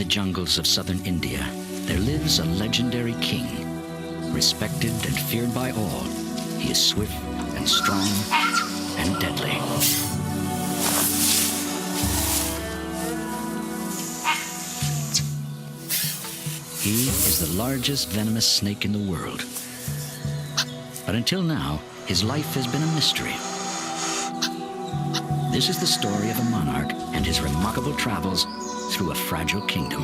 jungles of southern India, there lives a legendary king. Respected and feared by all, he is swift and strong and deadly. He is the largest venomous snake in the world. But until now, his life has been a mystery. This is the story of a monarch and his remarkable travels through a fragile kingdom.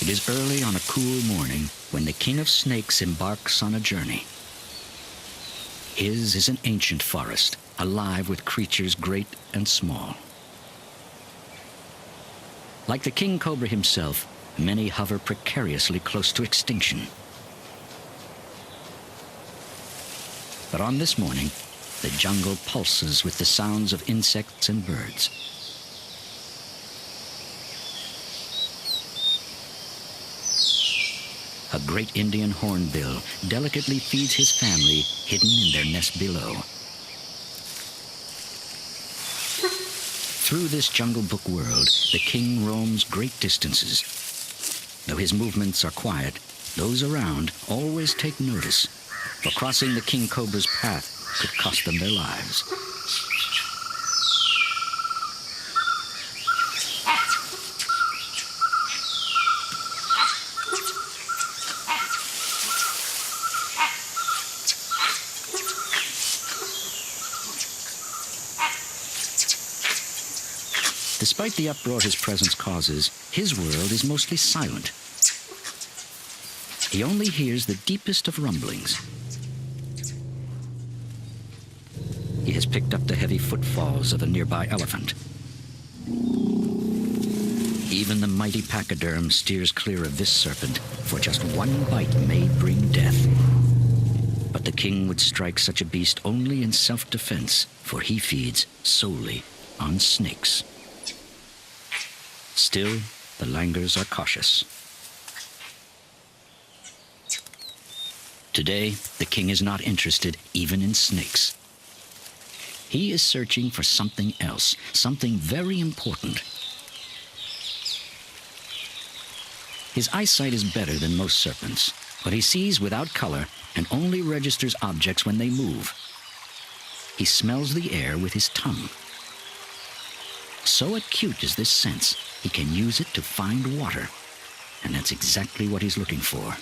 It is early on a cool morning when the King of Snakes embarks on a journey. His is an ancient forest, alive with creatures great and small. Like the king cobra himself, many hover precariously close to extinction. But on this morning, the jungle pulses with the sounds of insects and birds. A great Indian hornbill delicately feeds his family hidden in their nest below. Through this Jungle Book world, the king roams great distances. Though his movements are quiet, those around always take notice, for crossing the king cobra's path could cost them their lives. Despite the uproar his presence causes, his world is mostly silent. He only hears the deepest of rumblings. He has picked up the heavy footfalls of a nearby elephant. Even the mighty pachyderm steers clear of this serpent, for just one bite may bring death. But the king would strike such a beast only in self-defense, for he feeds solely on snakes. Still, the langurs are cautious. Today, the king is not interested even in snakes. He is searching for something else, something very important. His eyesight is better than most serpents, but he sees without color and only registers objects when they move. He smells the air with his tongue. So acute is this sense, he can use it to find water. And that's exactly what he's looking for.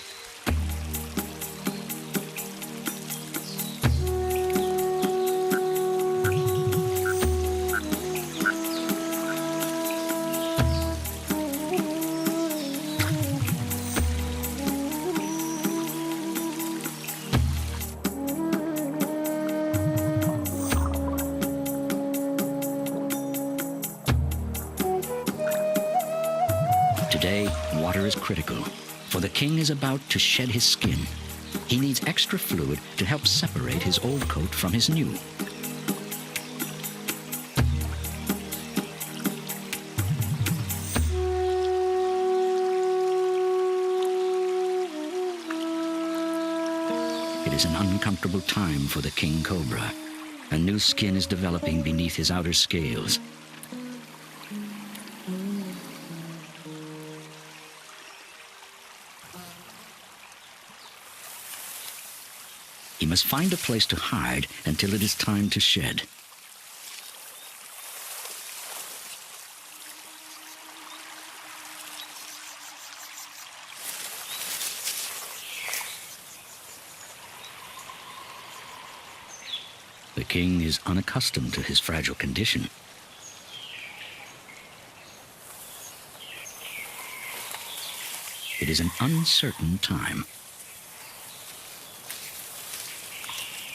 Today, water is critical, for the king is about to shed his skin. He needs extra fluid to help separate his old coat from his new. It is an uncomfortable time for the king cobra. A new skin is developing beneath his outer scales. He must find a place to hide until it is time to shed. The king is unaccustomed to his fragile condition. It is an uncertain time.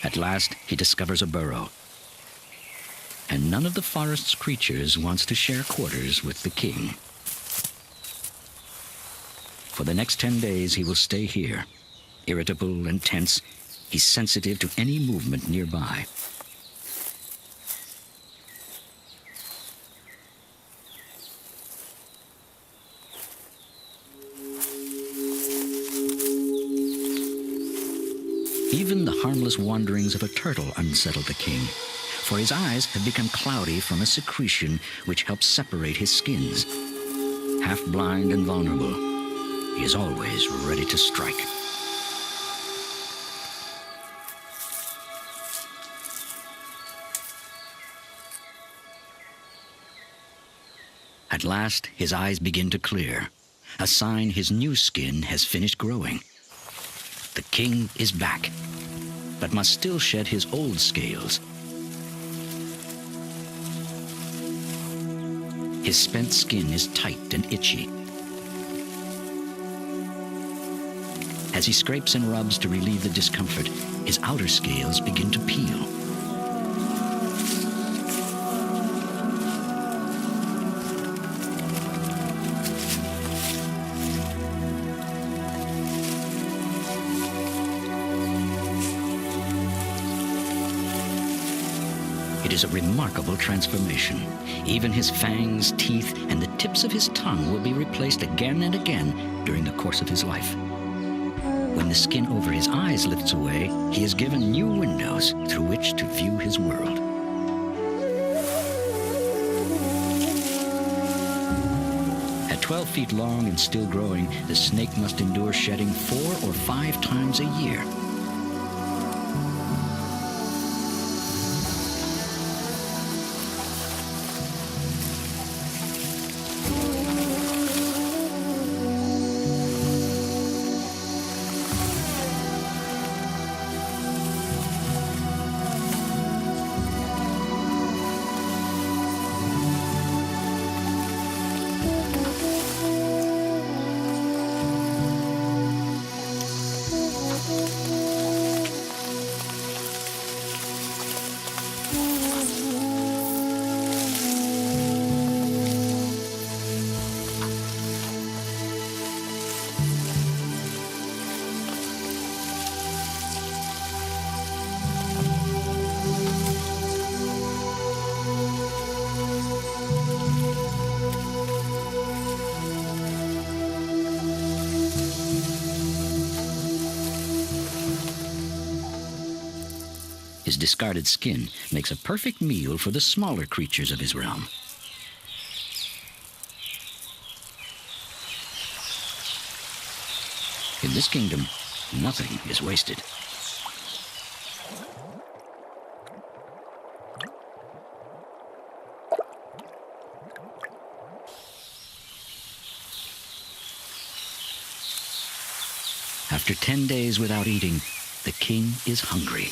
At last, he discovers a burrow. And none of the forest's creatures wants to share quarters with the king. For the next 10 days, he will stay here. Irritable and tense, he's sensitive to any movement nearby. Even the harmless wanderings of a turtle unsettle the king, for his eyes have become cloudy from a secretion which helps separate his skins. Half blind and vulnerable, he is always ready to strike. At last, his eyes begin to clear, a sign his new skin has finished growing. The king is back, but must still shed his old scales. His spent skin is tight and itchy. As he scrapes and rubs to relieve the discomfort, his outer scales begin to peel. It is a remarkable transformation. Even his fangs, teeth, and the tips of his tongue will be replaced again and again during the course of his life. When the skin over his eyes lifts away, he is given new windows through which to view his world. At 12 feet long and still growing, the snake must endure shedding 4 or 5 times a year. His discarded skin makes a perfect meal for the smaller creatures of his realm. In this kingdom, nothing is wasted. After 10 days without eating, the king is hungry.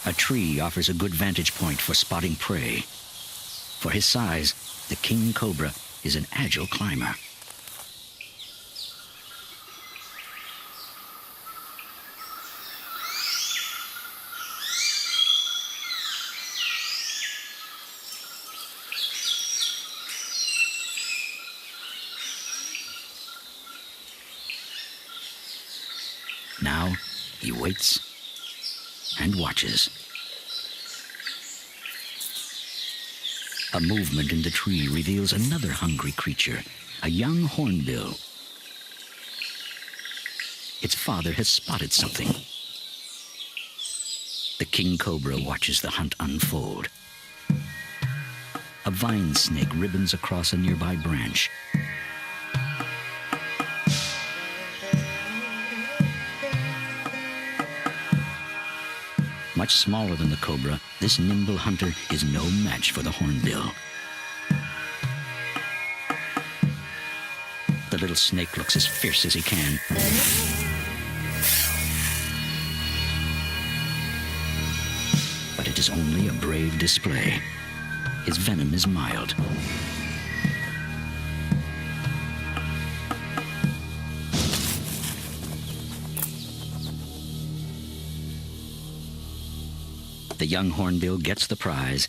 A tree offers a good vantage point for spotting prey. For his size, the king cobra is an agile climber. Now he waits and watches. A movement in the tree reveals another hungry creature, a young hornbill. Its father has spotted something. The king cobra watches the hunt unfold. A vine snake ribbons across a nearby branch. Much smaller than the cobra, this nimble hunter is no match for the hornbill. The little snake looks as fierce as he can. But it is only a brave display. His venom is mild. The young hornbill gets the prize,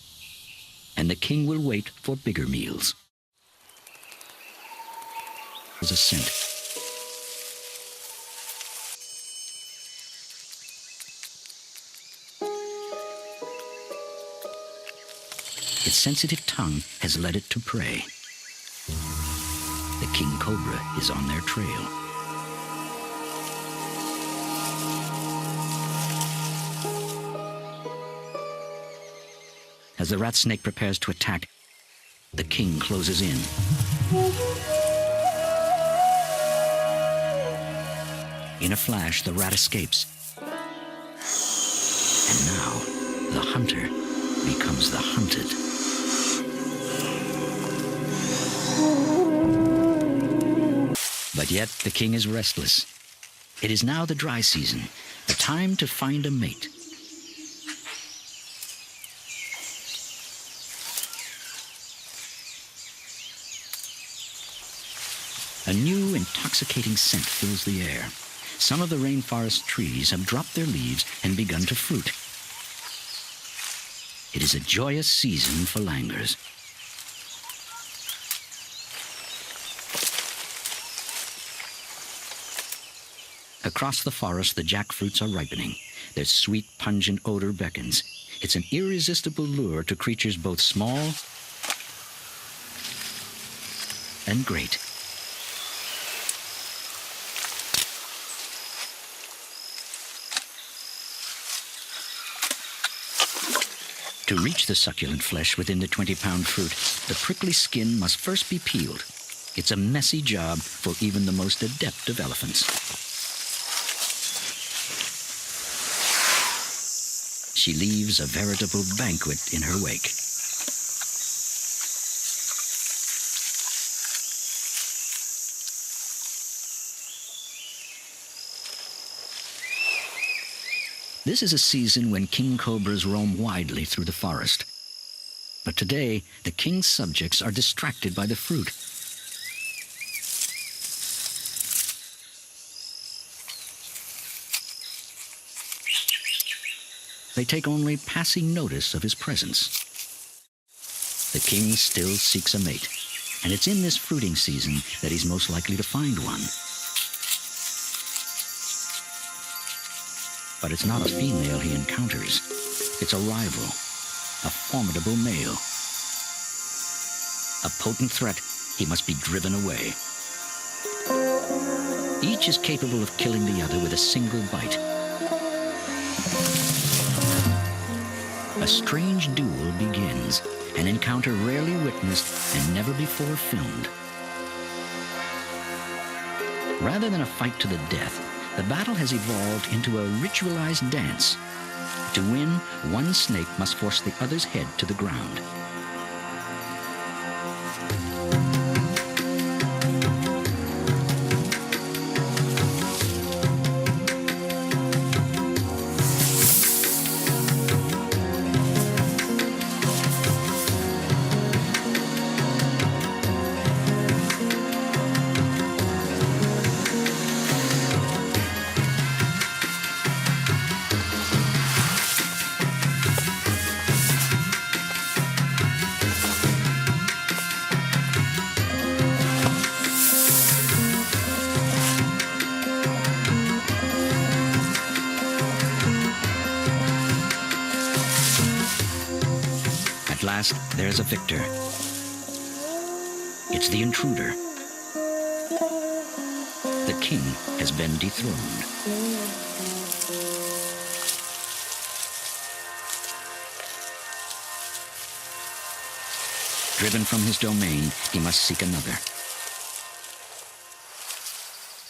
and the king will wait for bigger meals. There's a scent. Its sensitive tongue has led it to prey. The king cobra is on their trail. As the rat snake prepares to attack, the king closes in. In a flash, the rat escapes. And now, the hunter becomes the hunted. But yet, the king is restless. It is now the dry season, a time to find a mate. A new, intoxicating scent fills the air. Some of the rainforest trees have dropped their leaves and begun to fruit. It is a joyous season for langurs. Across the forest, the jackfruits are ripening. Their sweet, pungent odor beckons. It's an irresistible lure to creatures both small and great. To reach the succulent flesh within the 20-pound fruit, the prickly skin must first be peeled. It's a messy job for even the most adept of elephants. She leaves a veritable banquet in her wake. This is a season when king cobras roam widely through the forest. But today, the king's subjects are distracted by the fruit. They take only passing notice of his presence. The king still seeks a mate, and it's in this fruiting season that he's most likely to find one. But it's not a female he encounters. It's a rival, a formidable male. A potent threat, he must be driven away. Each is capable of killing the other with a single bite. A strange duel begins, an encounter rarely witnessed and never before filmed. Rather than a fight to the death, the battle has evolved into a ritualized dance. To win, one snake must force the other's head to the ground. At last, there's a victor. It's the intruder. The king has been dethroned. Driven from his domain, he must seek another.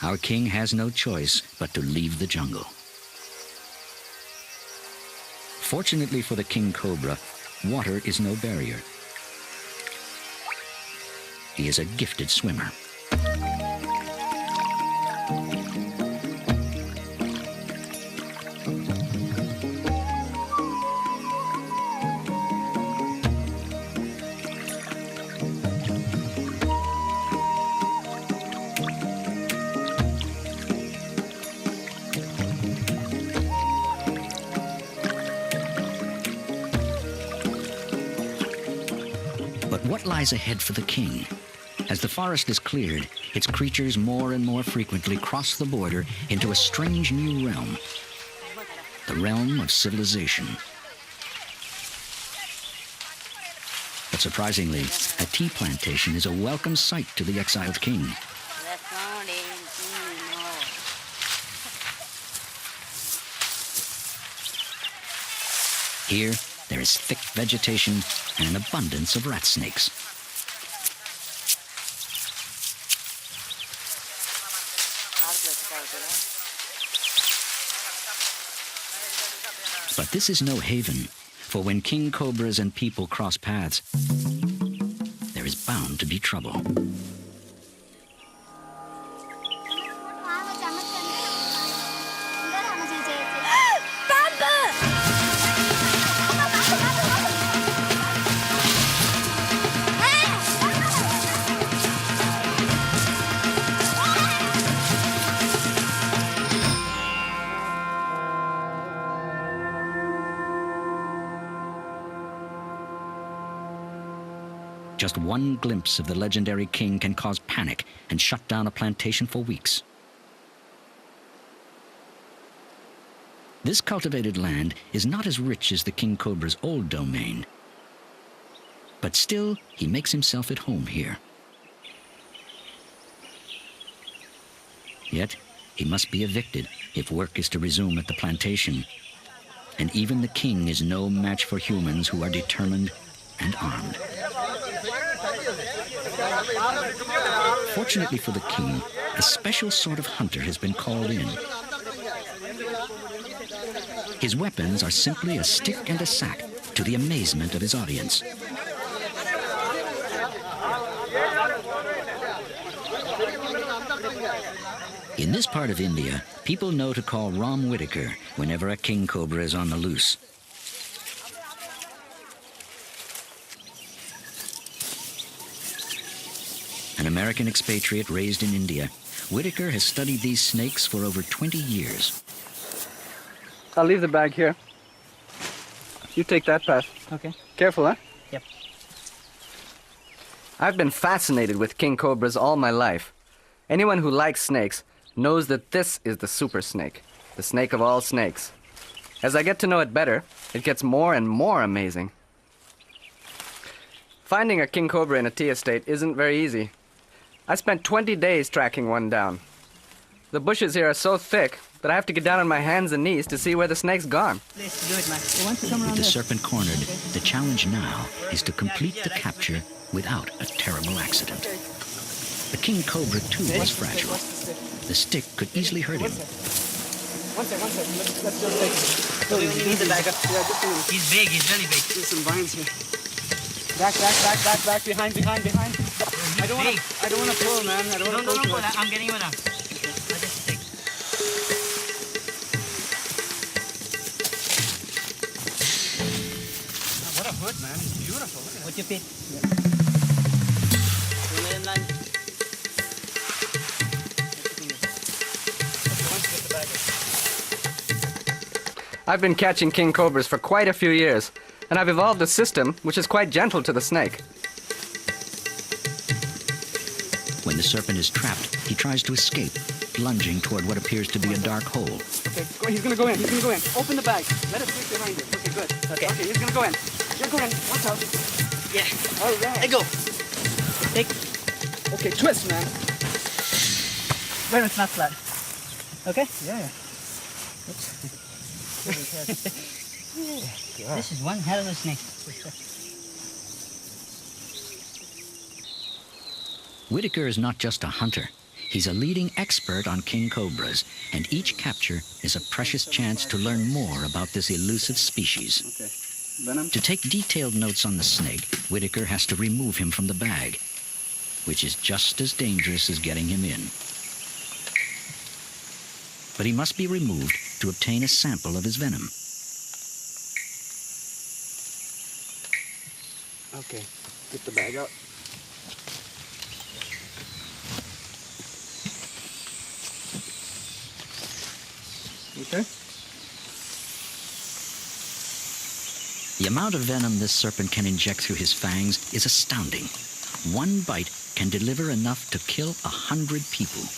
Our king has no choice but to leave the jungle. Fortunately for the king cobra, water is no barrier. He is a gifted swimmer. But what lies ahead for the king? As the forest is cleared, its creatures more and more frequently cross the border into a strange new realm, the realm of civilization. But surprisingly, a tea plantation is a welcome sight to the exiled king. Here, there is thick vegetation and an abundance of rat snakes. But this is no haven, for when king cobras and people cross paths, there is bound to be trouble. Just one glimpse of the legendary king can cause panic and shut down a plantation for weeks. This cultivated land is not as rich as the king cobra's old domain, but still he makes himself at home here. Yet he must be evicted if work is to resume at the plantation, and even the king is no match for humans who are determined and armed. Fortunately for the king, a special sort of hunter has been called in. His weapons are simply a stick and a sack, to the amazement of his audience. In this part of India, people know to call Ram Whitaker whenever a king cobra is on the loose. An American expatriate raised in India, Whitaker has studied these snakes for over 20 years. I'll leave the bag here. You take that path. Okay. Careful, huh? Yep. I've been fascinated with king cobras all my life. Anyone who likes snakes knows that this is the super snake, the snake of all snakes. As I get to know it better, it gets more and more amazing. Finding a king cobra in a tea estate isn't very easy. I spent 20 days tracking one down. The bushes here are so thick that I have to get down on my hands and knees to see where the snake's gone. Let's do it, man. He wants to come around With the there. serpent cornered, the challenge now is to complete the capture without a terrible accident. The king cobra, too, was fragile. The stick could easily hurt him. One sec. Let's just take it. No, you need the bag up. Yeah, just a minute. He's big, he's really big. There's some vines here. Back, behind. I don't want to pull, man. I don't want to pull. No, I'm getting him down. I'll just take. What a hood, man. It's beautiful. Look at What's your feet? I've been catching king cobras for quite a few years, and I've evolved a system which is quite gentle to the snake. When the serpent is trapped, he tries to escape, lunging toward what appears to be a dark hole. Okay, he's gonna go in. Open the bag. Let it slip behind you. Okay, good. Okay. Okay, he's gonna go in. You're going. Watch out. Yeah. All right. Let go. Take. Okay, twist, man. Very much not flat. Okay? Yeah. This is one hell of a snake. Whitaker is not just a hunter. He's a leading expert on king cobras, and each capture is a precious chance to learn more about this elusive species. Okay. Venom. To take detailed notes on the snake, Whitaker has to remove him from the bag, which is just as dangerous as getting him in. But he must be removed to obtain a sample of his venom. Okay, get the bag out. Okay. The amount of venom this serpent can inject through his fangs is astounding. One bite can deliver enough to kill 100 people.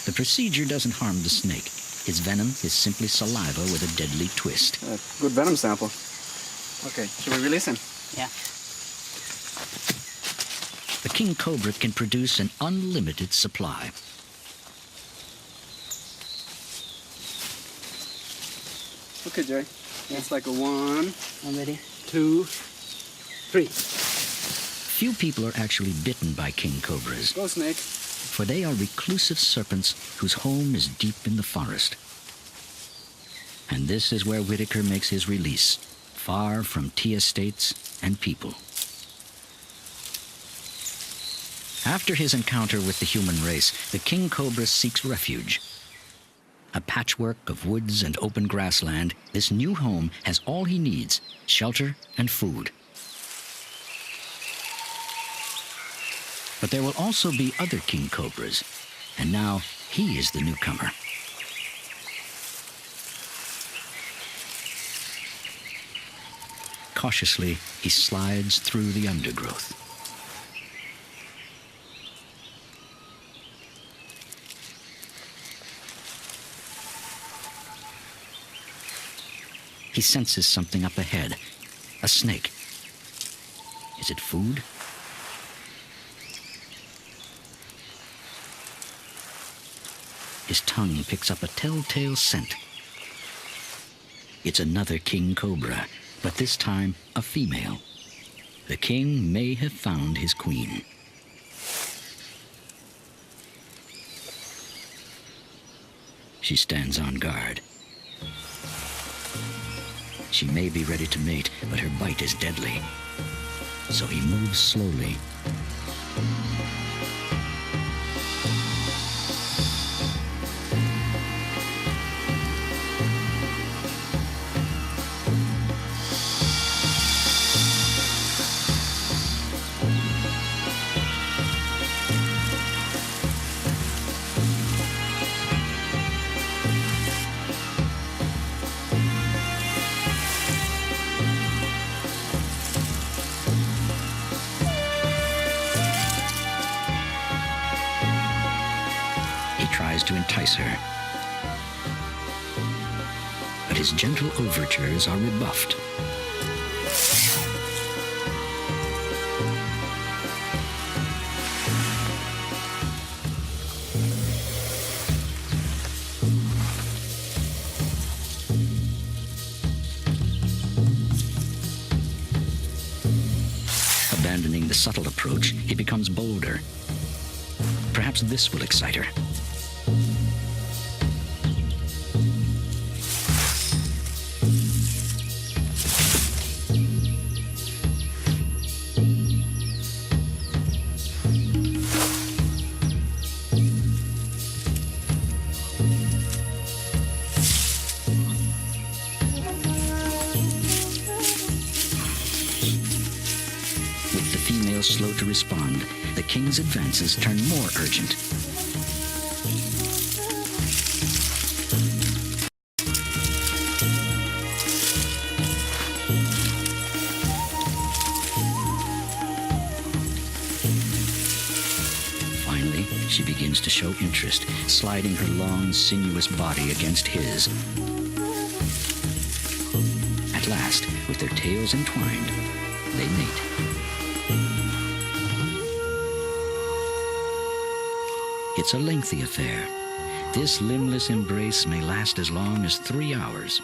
The procedure doesn't harm the snake. His venom is simply saliva with a deadly twist. Good venom sample. Okay, should we release him? Yeah. The king cobra can produce an unlimited supply. Okay, Jerry. It's like a 1, I'm ready. 2, 3. Few people are actually bitten by king cobras, Go, snake. for they are reclusive serpents whose home is deep in the forest. And this is where Whitaker makes his release, far from tea estates and people. After his encounter with the human race, the king cobra seeks refuge. A patchwork of woods and open grassland, this new home has all he needs: shelter and food. But there will also be other king cobras, and now he is the newcomer. Cautiously, he slides through the undergrowth. He senses something up ahead, a snake. Is it food? His tongue picks up a telltale scent. It's another king cobra, but this time a female. The king may have found his queen. She stands on guard. She may be ready to mate, but her bite is deadly. So he moves slowly. To entice her. But his gentle overtures are rebuffed. Abandoning the subtle approach, he becomes bolder. Perhaps this will excite her. Slow to respond, the king's advances turn more urgent. Finally, she begins to show interest, sliding her long, sinuous body against his. At last, with their tails entwined, they mate. It's a lengthy affair. This limbless embrace may last as long as 3 hours.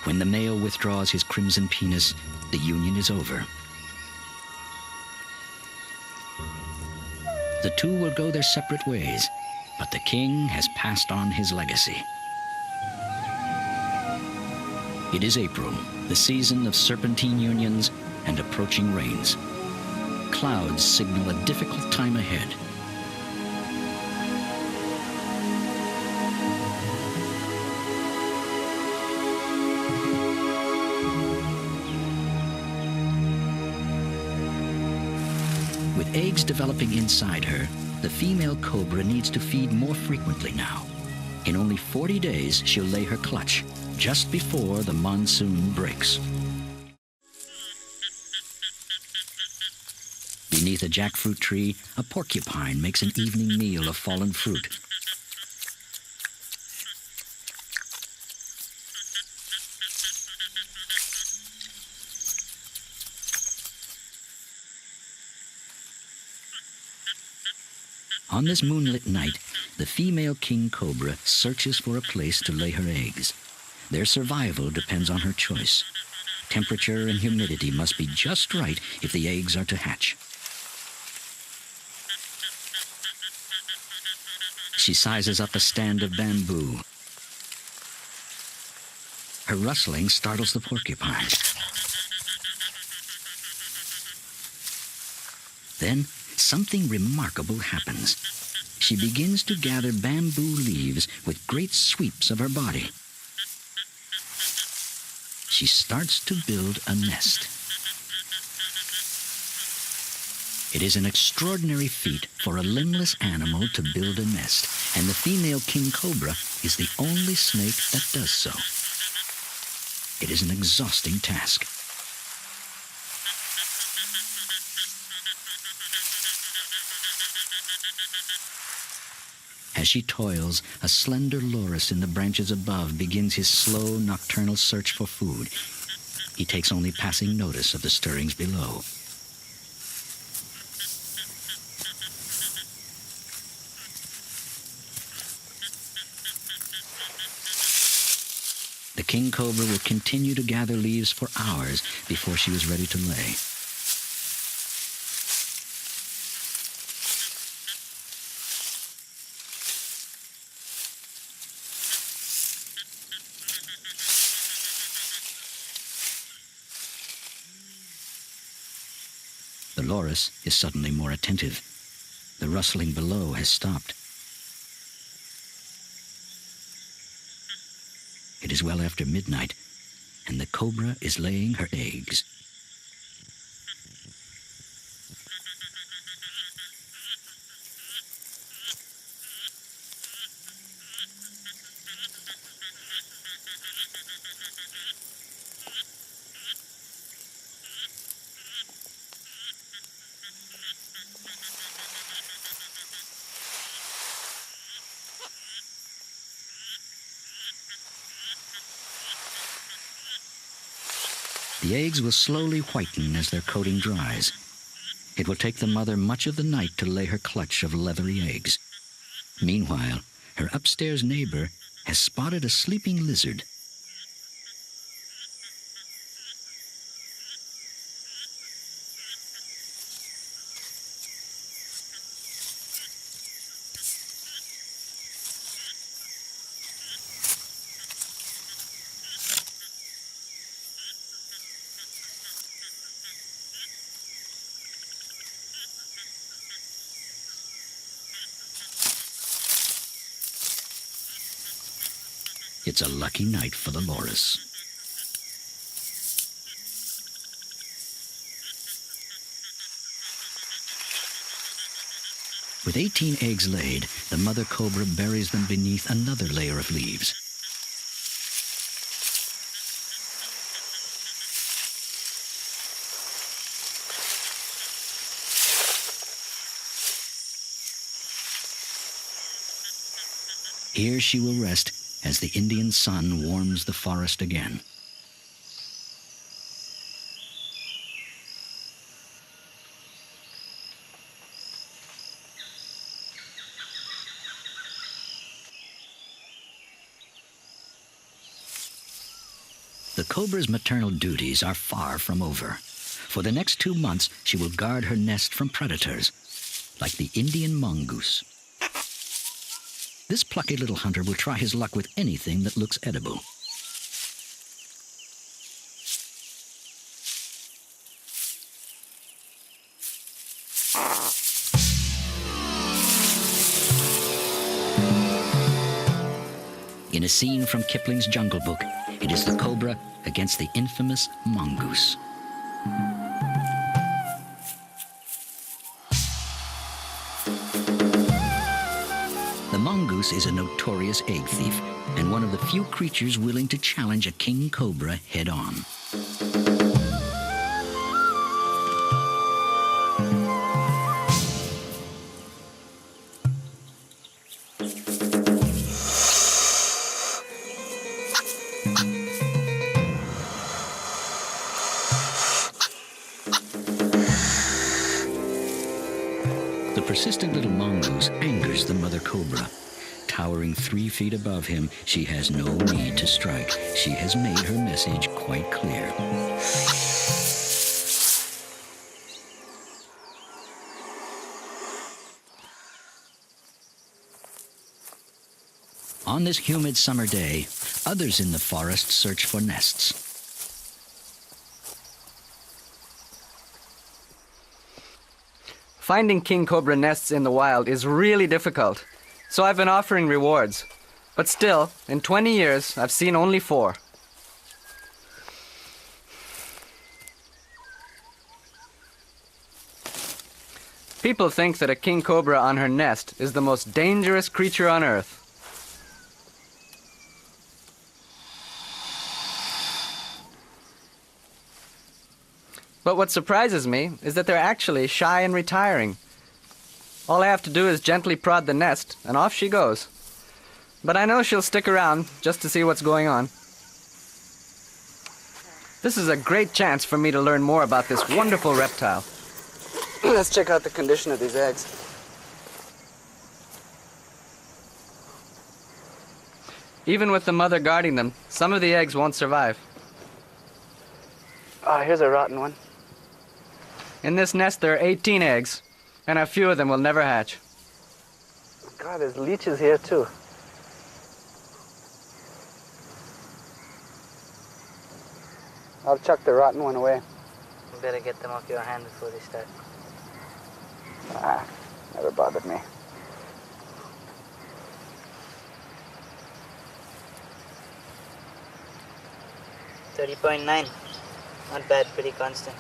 When the male withdraws his crimson penis, the union is over. The two will go their separate ways, but the king has passed on his legacy. It is April, the season of serpentine unions and approaching rains. Clouds signal a difficult time ahead. With eggs developing inside her, the female cobra needs to feed more frequently now. In only 40 days, she'll lay her clutch, just before the monsoon breaks. Beneath a jackfruit tree, a porcupine makes an evening meal of fallen fruit. On this moonlit night, the female king cobra searches for a place to lay her eggs. Their survival depends on her choice. Temperature and humidity must be just right if the eggs are to hatch. She sizes up a stand of bamboo. Her rustling startles the porcupine. Then, something remarkable happens. She begins to gather bamboo leaves with great sweeps of her body. She starts to build a nest. It is an extraordinary feat for a limbless animal to build a nest, and the female king cobra is the only snake that does so. It is an exhausting task. As she toils, a slender loris in the branches above begins his slow nocturnal search for food. He takes only passing notice of the stirrings below. The king cobra will continue to gather leaves for hours before she is ready to lay. The loris is suddenly more attentive. The rustling below has stopped. It is well after midnight, and the cobra is laying her eggs. The eggs will slowly whiten as their coating dries. It will take the mother much of the night to lay her clutch of leathery eggs. Meanwhile, her upstairs neighbor has spotted a sleeping lizard. It's a lucky night for the loris. With 18 eggs laid, the mother cobra buries them beneath another layer of leaves. Here she will rest as the Indian sun warms the forest again. The cobra's maternal duties are far from over. For the next 2 months, she will guard her nest from predators, like the Indian mongoose. This plucky little hunter will try his luck with anything that looks edible. In a scene from Kipling's Jungle Book, it is the cobra against the infamous mongoose. The mongoose is a notorious egg thief and one of the few creatures willing to challenge a king cobra head-on. The persistent little mongoose angers the mother cobra. Towering 3 feet above him, she has no need to strike. She has made her message quite clear. On this humid summer day, others in the forest search for nests. Finding king cobra nests in the wild is really difficult, so I've been offering rewards. But still, in 20 years, I've seen only 4. People think that a king cobra on her nest is the most dangerous creature on earth. But what surprises me is that they're actually shy and retiring. All I have to do is gently prod the nest, and off she goes. But I know she'll stick around just to see what's going on. This is a great chance for me to learn more about this wonderful reptile. Let's check out the condition of these eggs. Even with the mother guarding them, some of the eggs won't survive. Oh, here's a rotten one. In this nest there are 18 eggs, and a few of them will never hatch. God, there's leeches here too. I'll chuck the rotten one away. You better get them off your hand before they start. Never bothered me. $30.9. Not bad, pretty constant.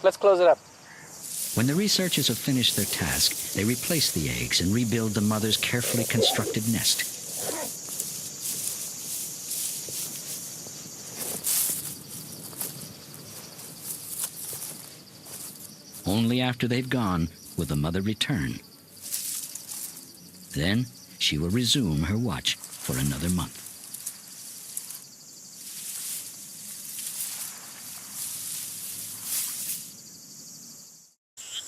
Let's close it up. When the researchers have finished their task, they replace the eggs and rebuild the mother's carefully constructed nest. Only after they've gone will the mother return. Then she will resume her watch for another month.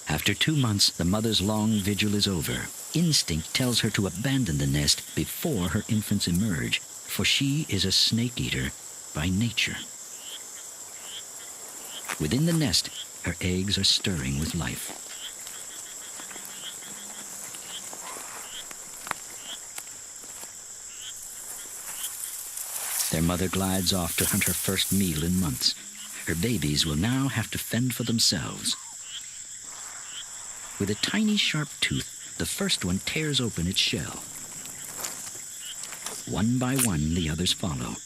After 2 months, the mother's long vigil is over. Instinct tells her to abandon the nest before her infants emerge, for she is a snake eater by nature. Within the nest, her eggs are stirring with life. Their mother glides off to hunt her first meal in months. Her babies will now have to fend for themselves. With a tiny sharp tooth, the first one tears open its shell. One by one, the others follow.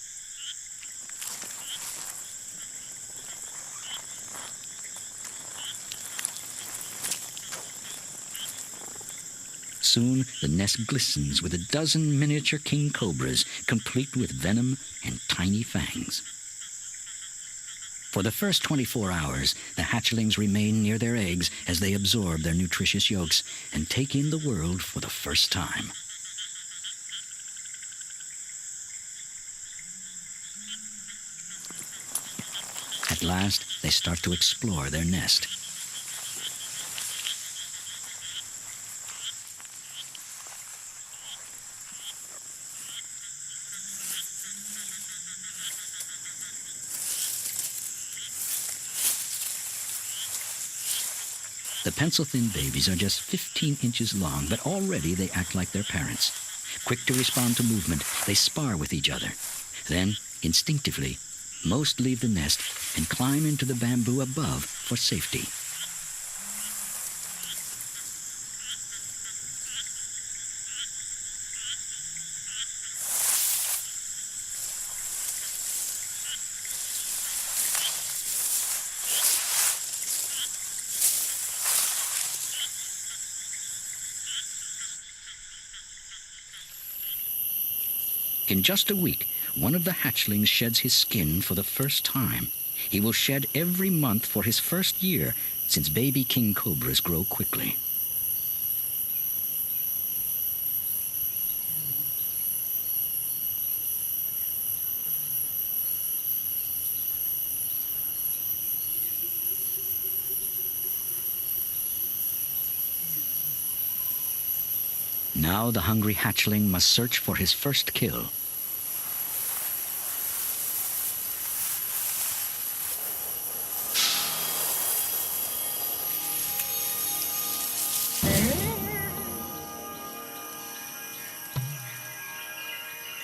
Soon, the nest glistens with a dozen miniature king cobras, complete with venom and tiny fangs. For the first 24 hours, the hatchlings remain near their eggs as they absorb their nutritious yolks and take in the world for the first time. At last, they start to explore their nest. The pencil-thin babies are just 15 inches long, but already they act like their parents. Quick to respond to movement, they spar with each other. Then, instinctively, most leave the nest and climb into the bamboo above for safety. In just a week, one of the hatchlings sheds his skin for the first time. He will shed every month for his first year, since baby king cobras grow quickly. Now the hungry hatchling must search for his first kill.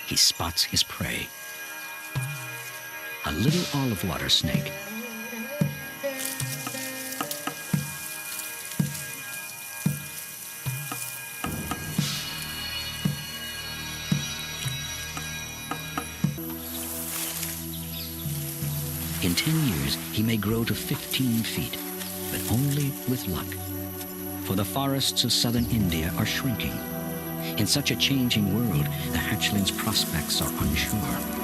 He spots his prey. A little olive water snake. In 10 years, he may grow to 15 feet, but only with luck. For the forests of southern India are shrinking. In such a changing world, the hatchling's prospects are unsure.